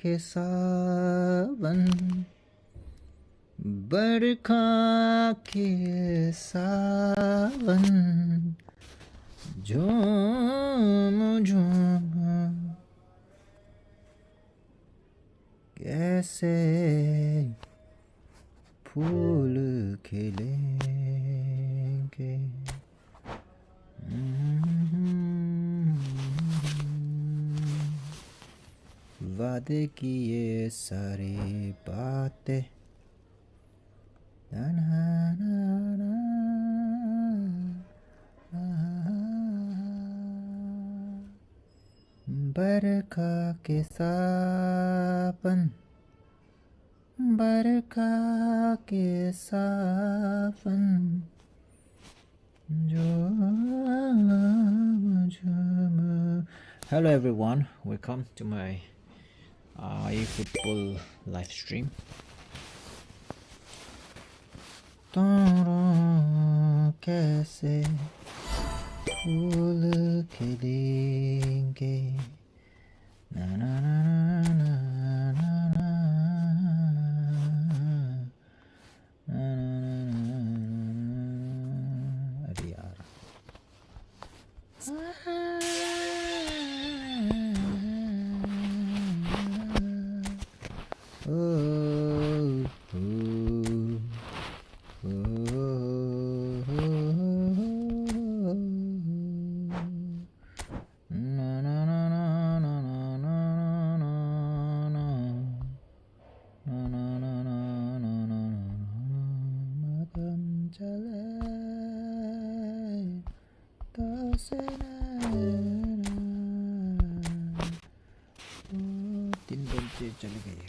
के सावन बरखा के सावन झूम झूम कैसे फूल खिलेंगे। वादे किए सारी बातें ना ना ना ना बरखा के सावन बरखा के सावन Hello everyone, welcome to my eFootball live stream. तारों कैसे फूल खिलेंगे ना ना ना ना ना ना ना अरे यार तीन बजे चले गए।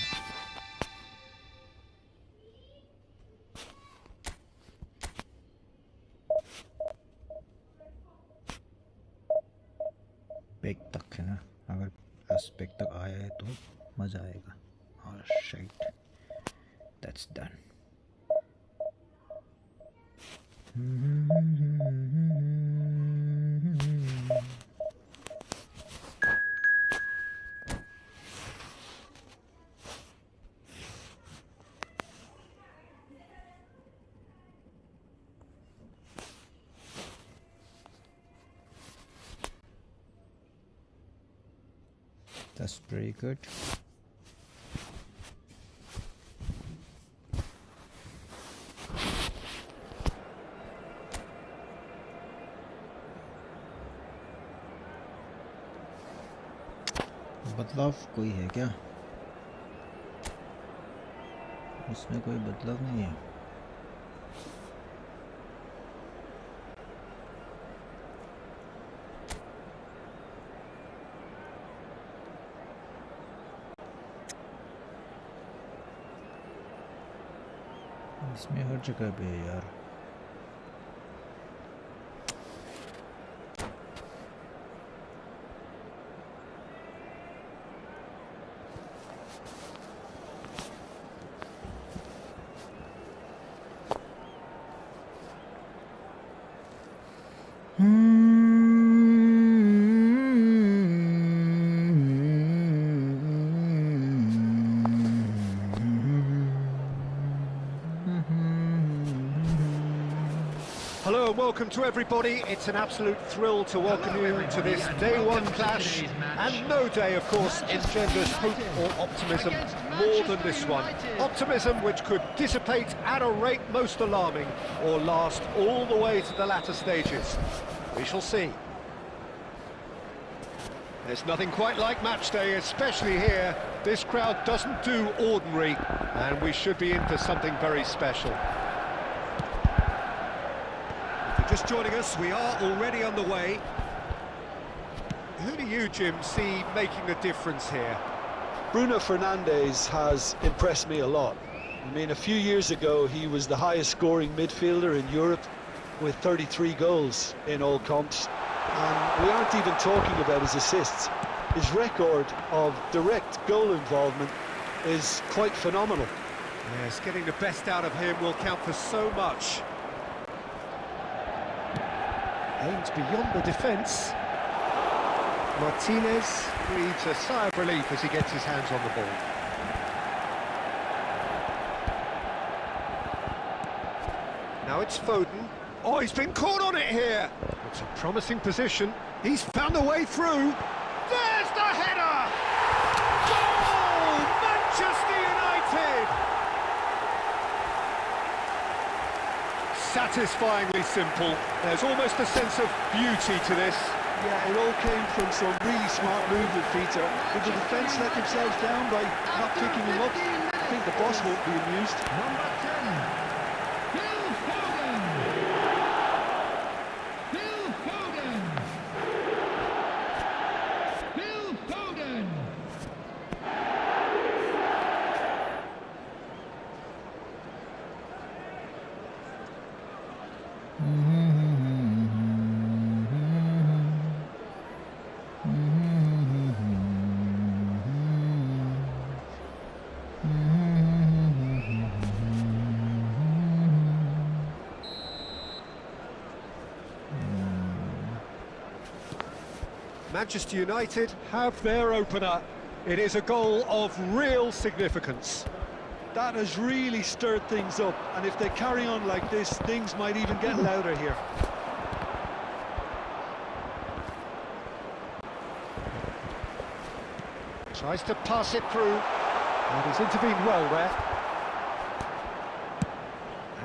बैक तक है ना, अगर बैक तक आया है तो मज़ा आएगा। और शायद that's done. That's pretty good. बदलाव कोई है क्या? इसमें कोई बदलाव नहीं है। इसमें हर जगह पे है यार। Hello and welcome to everybody. It's an absolute thrill to welcome you to this day one clash, and no day of course engenders hope or optimism more than this one. Optimism which could dissipate at a rate most alarming or last all the way to the latter stages. We shall see. There's nothing quite like match day, especially here. This crowd doesn't do ordinary, and we should be in for something very special. Just joining us, we are already on the way. Who do you, Jim, see making the difference here? Bruno Fernandes has impressed me a lot. I mean, a few years ago, he was the highest scoring midfielder in Europe with 33 goals in all comps. And we aren't even talking about his assists. His record of direct goal involvement is quite phenomenal. Yes, getting the best out of him will count for so much. Aimed beyond the defence. Martinez breathes a sigh of relief as he gets his hands on the ball. Now it's Foden. Oh, he's been caught on it here. It's a promising position. He's found a way through. There's the header! Goal! Manchester United! Satisfyingly simple. There's almost a sense of beauty to this. Yeah, it all came from some really smart movement, Peter. Did the defence let themselves down by not picking him up? I think the boss won't be amused. Number 10, Phil Foden. Phil Foden. Phil Foden. Manchester United have their opener. It is a goal of real significance. That has really stirred things up, and if they carry on like this, things might even get louder here. Tries to pass it through, and he's intervened well there.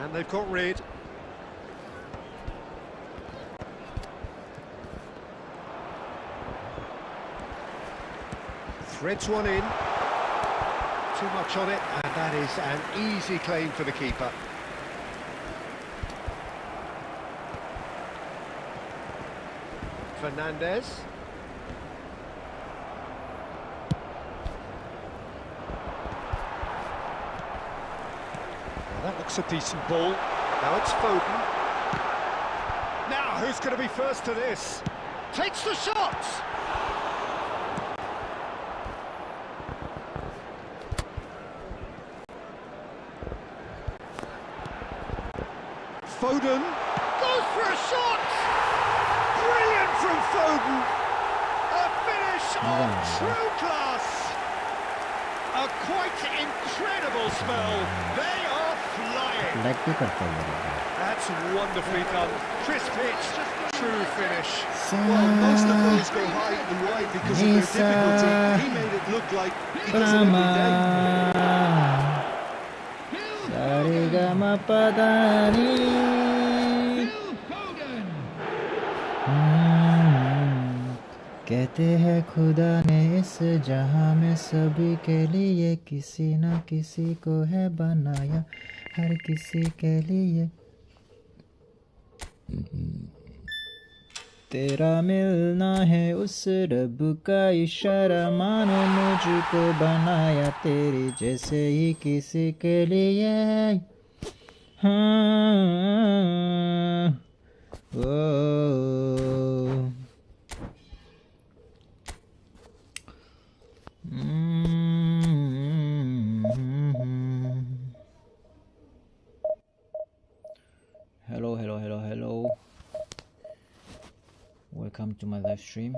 And they've got rid. Threads one in. Too much on it, and that is an easy claim for the keeper. Fernandes. Well, that looks a decent ball. Now it's Foden. Now, who's going to be first to this? Takes the shot! Foden goes for a shot! Brilliant from Foden! A finish of true class! A quite incredible spell. They are flying. Like भी करता है That's wonderfully done. Crisp hit, true finish. Well, most of those go high and wide because of their difficulty. He made it look like he does it every day. Saregama पदानी Phil Foden. कहते हैं खुदा ने इस जहां में सभी के लिए किसी न किसी को है बनाया हर किसी के लिए तेरा मिलना है उस रब का इशारा मानो मुझको बनाया तेरी जैसे ही किसी के लिए हाँ ओ hello. Welcome to my live stream.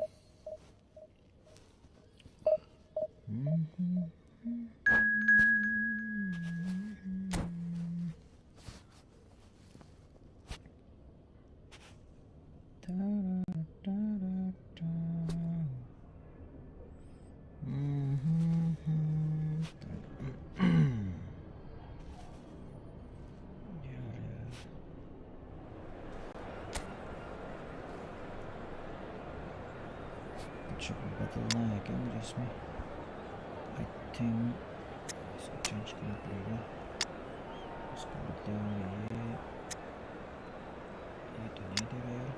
कुछ बदलना है क्या मुझे इसमें? I think इसको चेंज करना पड़ेगा. इसको बदला ये तो नहीं दे रहा यार.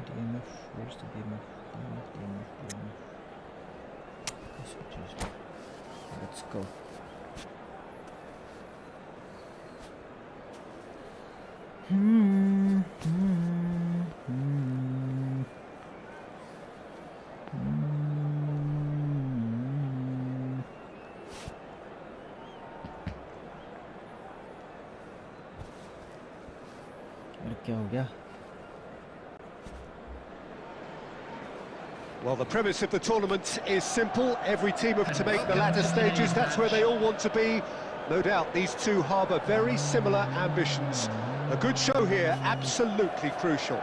DMF, where's the DMF? DMF. Let's go. क्या हो गया? Well, the premise of the tournament is simple. Every team have to make the latter stages. That's where they all want to be. No doubt these two harbour very similar ambitions. A good show here, absolutely crucial.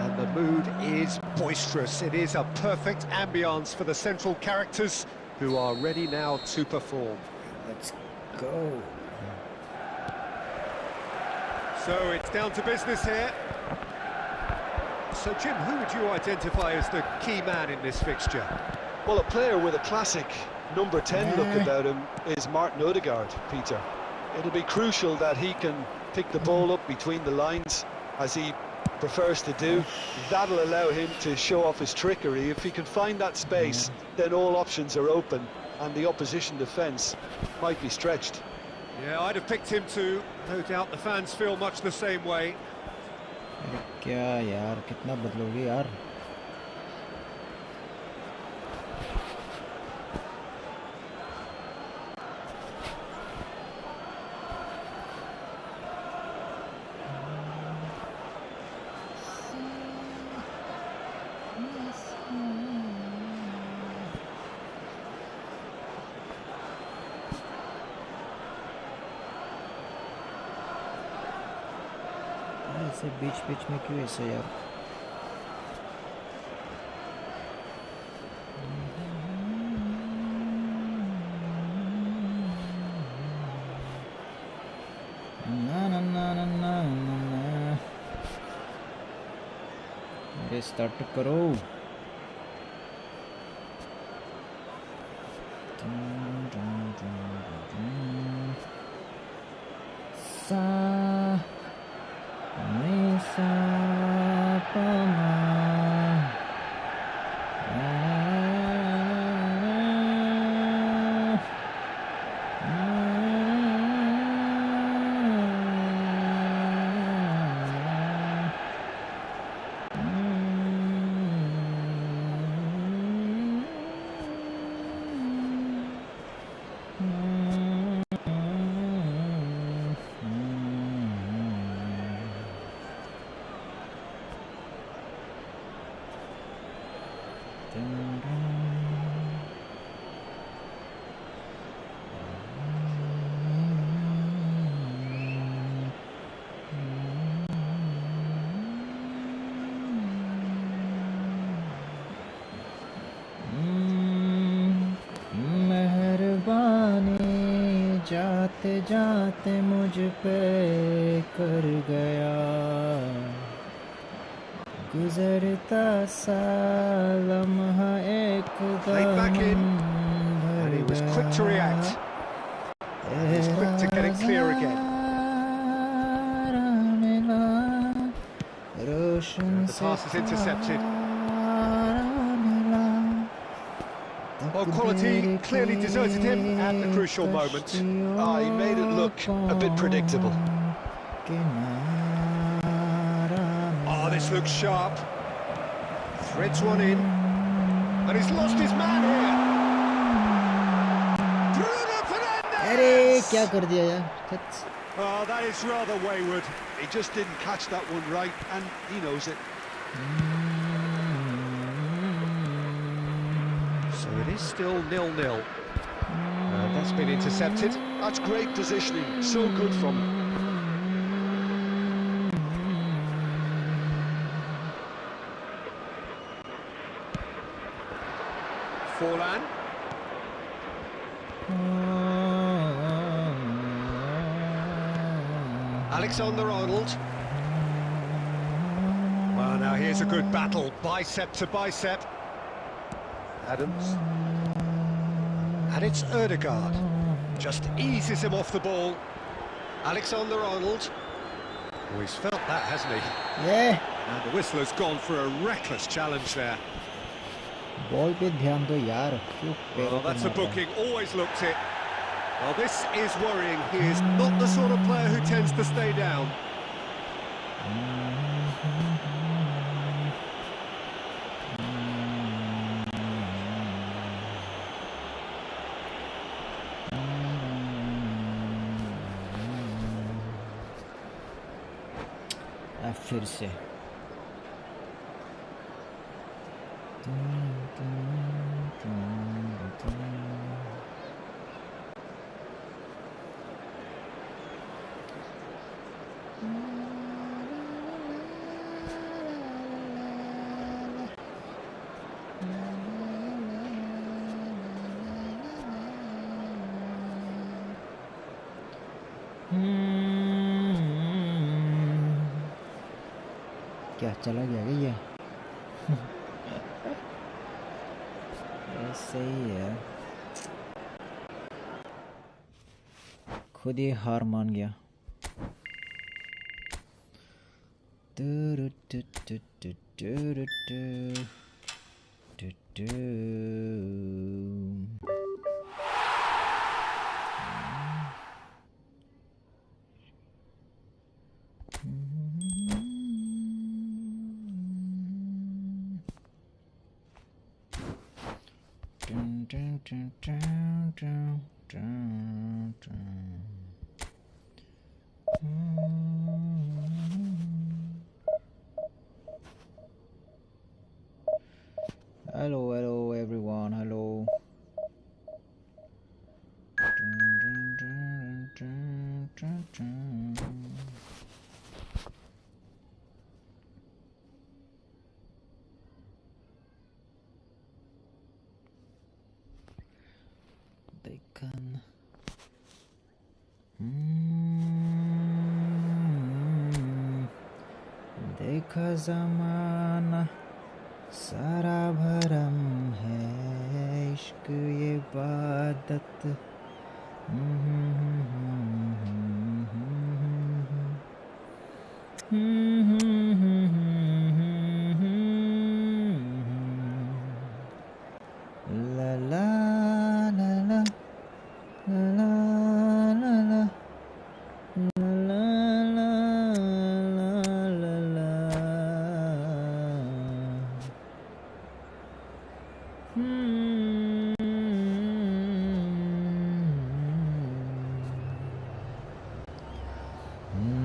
And the mood is boisterous. It is a perfect ambience for the central characters who are ready now to perform. Let's go. So it's down to business here. So, Jim, who would you identify as the key man in this fixture? Well, a player with a classic number 10 look about him is Martin Odegaard, Peter. It'll be crucial that he can pick the ball up between the lines, as he prefers to do. That'll allow him to show off his trickery. If he can find that space, then all options are open, and the opposition defence might be stretched. Yeah, I'd have picked him too. No doubt the fans feel much the same way. अरे क्या यार, कितना बदलोगे यार? ऐसे बीच में क्यों ऐसे यार? ना अरे स्टार्ट करो. सा जाते जाते मुझ पे कर गया, गुजरता सा लम्हा एक Played back in, and he was quick to react. He was quick to get it clear again. And the pass is intercepted. Well, quality clearly deserted him at the crucial moment. He made it look a bit predictable. Oh, this looks sharp. Threads one in. And he's lost his man here. Bruno Fernandes! अरे क्या कर दिया यार? Oh, that is rather wayward. He just didn't catch that one right, and he knows it. So it is still 0-0. That's been intercepted. That's great positioning, so good from him. Forlan. Alexander-Arnold. Well, now here's a good battle, bicep to bicep. Adams. And it's Odegaard. Just eases him off the ball. Alexander-Arnold. Oh, he's felt that, hasn't he? Yeah. And the whistler's gone for a reckless challenge there. Ball पे ध्यान दो यार. Well, that's a booking, always looked it. Well, this is worrying. He is not the sort of player who tends to stay down. फिर से क्या चला गया क्या ये? ऐसे ही है, खुद ही हार मान गया। Hello everyone, hello. They can देखा ज़माना सारा भरम है, इश्क ये इबादत। ला ला ला ला ला ला ला ला ला ला ला।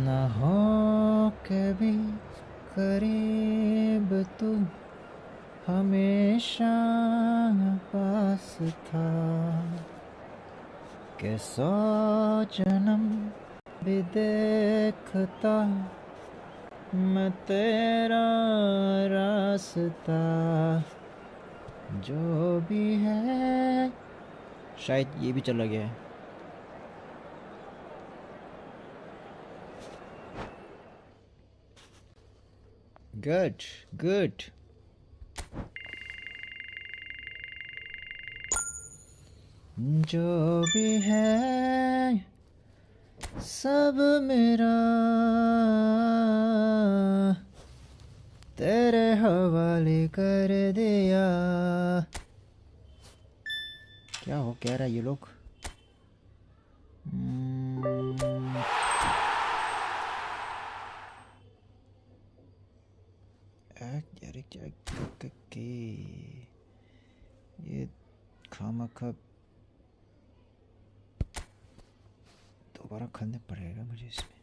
न हो कभी करीब तू हमेशा पास था, के 100 जन्म भी देखता मैं तेरा रास्ता। जो भी है, शायद ये भी चला गया है। Good good. जो भी है सब मेरा तेरे हवाले कर दिया। क्या हो कह रहा है ये लोग? ये खामखा दोबारा खलने पड़ेगा मुझे इसमें।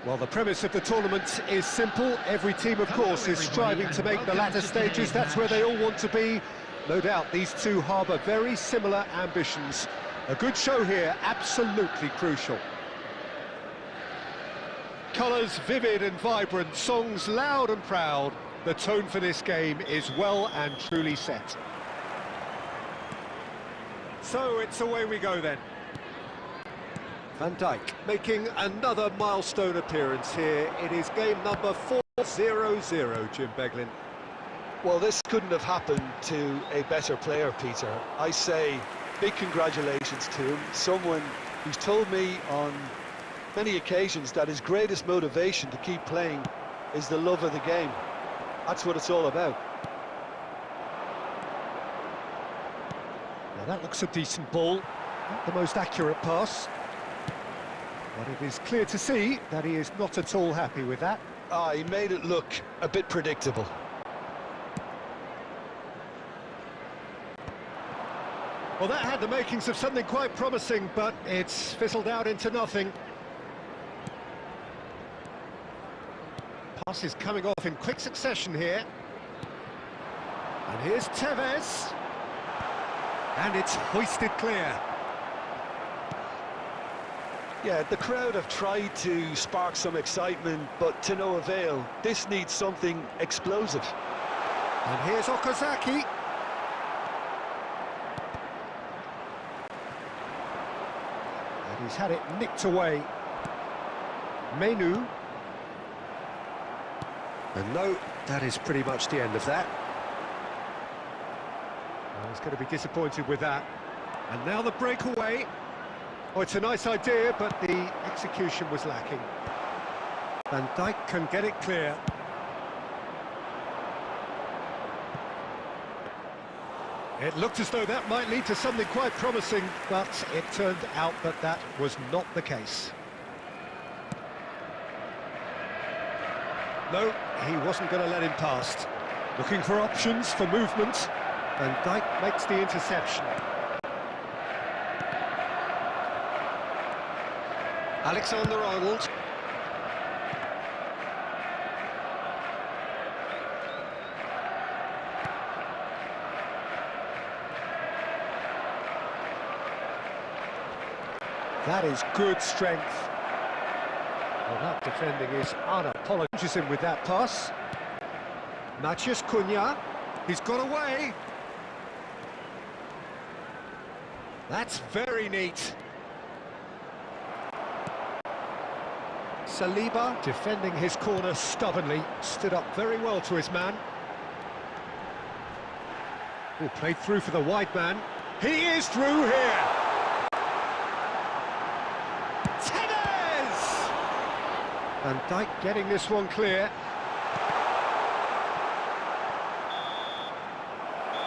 Well, the premise of the tournament is simple. Every team, of course, is striving to make the latter stages. That's where they all want to be. No doubt these two harbour very similar ambitions. A good show here, absolutely crucial. Colours vivid and vibrant, songs loud and proud. The tone for this game is well and truly set. So it's away we go then. Van Dijk making another milestone appearance here. It is game number 4-0-0, Jim Beglin. Well, this couldn't have happened to a better player, Peter. I say big congratulations to him. Someone who's told me on many occasions that his greatest motivation to keep playing is the love of the game. That's what it's all about. Now that looks a decent ball. Not the most accurate pass. But it is clear to see that he is not at all happy with that. He made it look a bit predictable. Well, that had the makings of something quite promising, but it's fizzled out into nothing. Pass is coming off in quick succession here. And here's Tevez. And it's hoisted clear. Yeah, the crowd have tried to spark some excitement, but to no avail. This needs something explosive. And here's Okazaki. And he's had it nicked away. Menu. And no, that is pretty much the end of that. Well, he's going to be disappointed with that. And now the breakaway. Oh, it's a nice idea, but the execution was lacking. Van Dijk can get it clear. It looked as though that might lead to something quite promising, but it turned out that that was not the case. No, he wasn't going to let him past. Looking for options for movement. Van Dijk makes the interception. Alexander-Arnold. That is good strength. Well, that defending is unapologetic with that pass. Matheus Cunha, he's got away. That's very neat. Saliba, defending his corner stubbornly, stood up very well to his man. Oh, played through for the wide man. He is through here. Tevez! Van Dijk getting this one clear.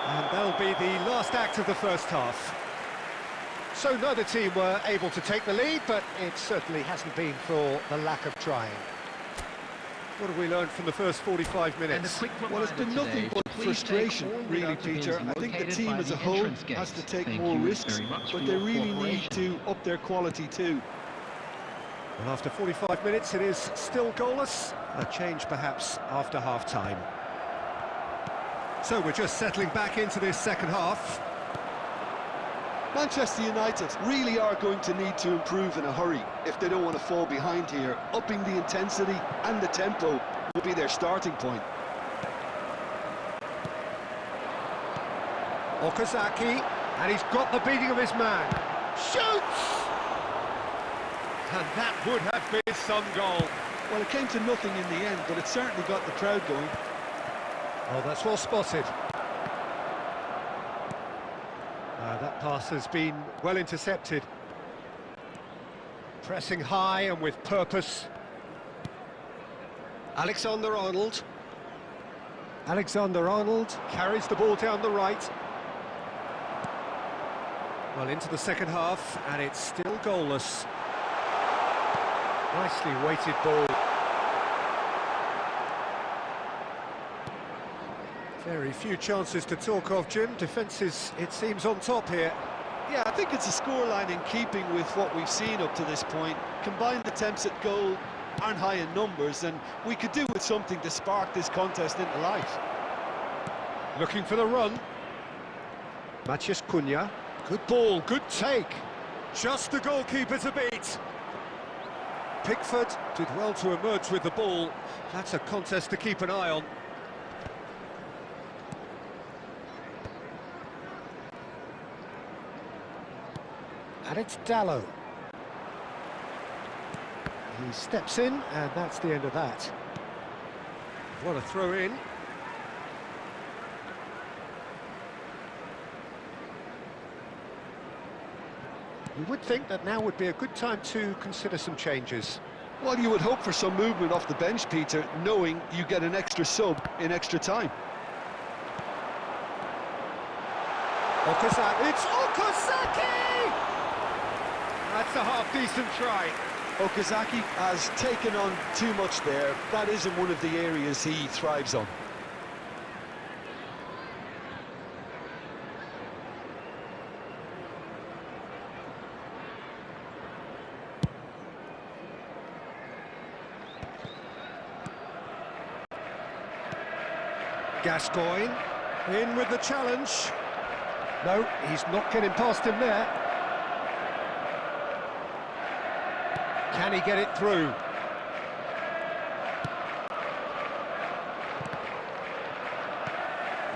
And that'll be the last act of the first half. So neither team were able to take the lead, but it certainly hasn't been for the lack of trying. What have we learned from the first 45 minutes? Well, it's been nothing but frustration, really, Peter. I think the team as a whole has to take more risks, but they really need to up their quality too. Well, after 45 minutes, it is still goalless. A change, perhaps, after half-time. So we're just settling back into this second half. Manchester United really are going to need to improve in a hurry if they don't want to fall behind here. Upping the intensity and the tempo will be their starting point. Okazaki, and he's got the beating of his man. Shoots! And that would have been some goal. Well, it came to nothing in the end, but it certainly got the crowd going. Oh, that's well spotted. That pass has been well intercepted. Pressing high and with purpose. Alexander-Arnold. Alexander-Arnold carries the ball down the right. Well, into the second half, and it's still goalless. Nicely weighted ball. Very few chances to talk of, Jim. Defences, it seems, on top here. Yeah, I think it's a scoreline in keeping with what we've seen up to this point. Combined attempts at goal aren't high in numbers, and we could do with something to spark this contest into life. Looking for the run. Matías Cunha. Good ball, good take. Just the goalkeeper to beat. Pickford did well to emerge with the ball. That's a contest to keep an eye on. And it's Dalot. He steps in, and that's the end of that. What a throw in. You would think that now would be a good time to consider some changes. Well, you would hope for some movement off the bench, Peter, knowing you get an extra sub in extra time. Okazaki, it's Okazaki! That's a half-decent try. Okazaki has taken on too much there. That isn't one of the areas he thrives on. Gascoigne in with the challenge. No, he's not getting past him there. Can he get it through?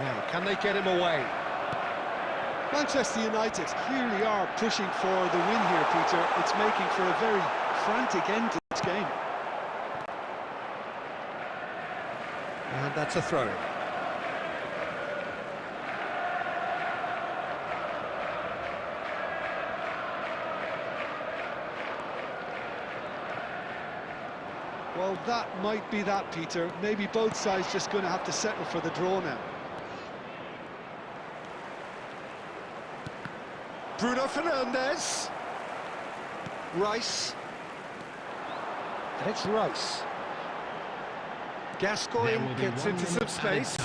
Now, can they get him away? Manchester United clearly are pushing for the win here, Peter. It's making for a very frantic end to this game. And that's a throw. Well, that might be that, Peter. Maybe both sides just going to have to settle for the draw now. Bruno Fernandes. Rice. And it's Rice. Gascoigne gets into some space.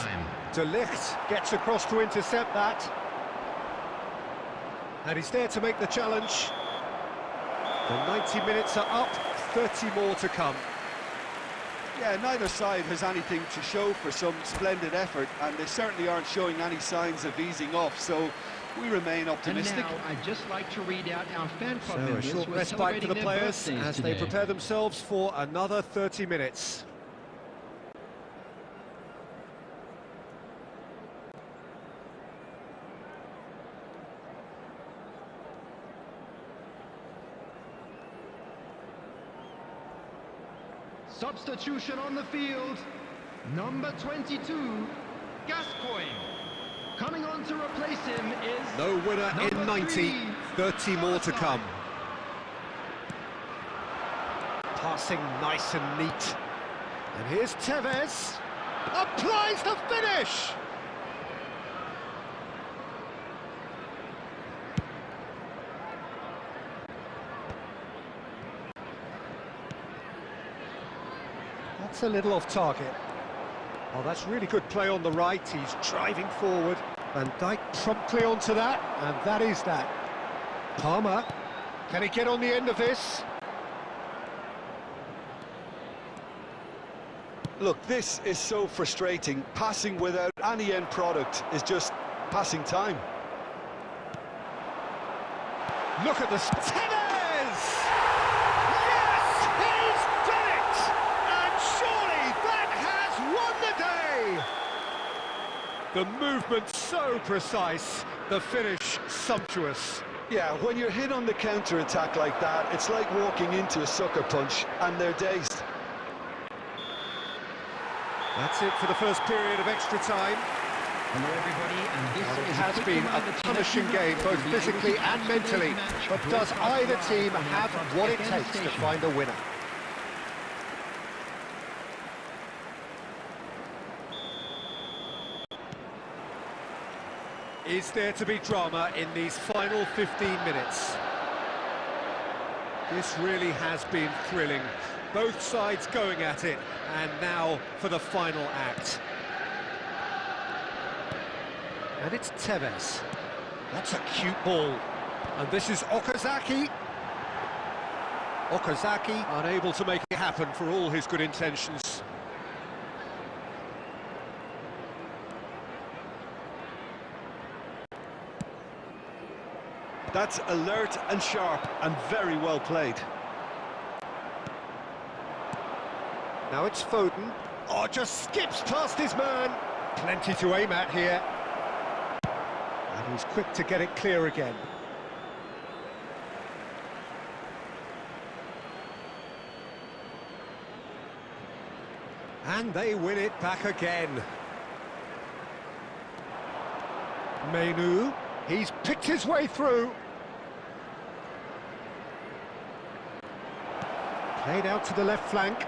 De Ligt gets across to intercept that. And he's there to make the challenge. The 90 minutes are up, 30 more to come. Yeah, neither side has anything to show for some splendid effort, and they certainly aren't showing any signs of easing off, so we remain optimistic. And now I'd just like to read out our fan club So a members short who are respite for the celebrating their players birthdays as they today. prepare themselves for another 30 minutes. Substitution on the field, number 22, Gascoigne. Coming on to replace him is No winner in number 90, 3, 30 more to Salazar. come. Passing nice and neat. And here's Tevez. Applies the finish! That's a little off target. Oh, that's really good play on the right. He's driving forward. Van Dijk promptly onto that, and that is that. Palmer, can he get on the end of this? Look, this is so frustrating. Passing without any end product is just passing time. Look at this. Tevez! Yes, he's done it! And surely that has won the day! The movement so precise, the finish sumptuous. Yeah, when you're hit on the counter-attack like that, it's like walking into a sucker punch, and they're dazed. That's it for the first period of extra time. Hello everybody, and this Well, it is has quick been reminder a to punishing let you game, know both that the physically AOC and mentally. match But does broadcast either live team on our have club's what it FM takes to station. find a winner? Is there to be drama in these final 15 minutes? This really has been thrilling. Both sides going at it, and now for the final act. And it's Tevez. That's a cute ball. And this is Okazaki. Okazaki unable to make it happen for all his good intentions. That's alert and sharp and very well played. Now it's Foden. Oh, just skips past his man. Plenty to aim at here. And he's quick to get it clear again. And they win it back again. Mainoo, he's picked his way through. Played out to the left flank.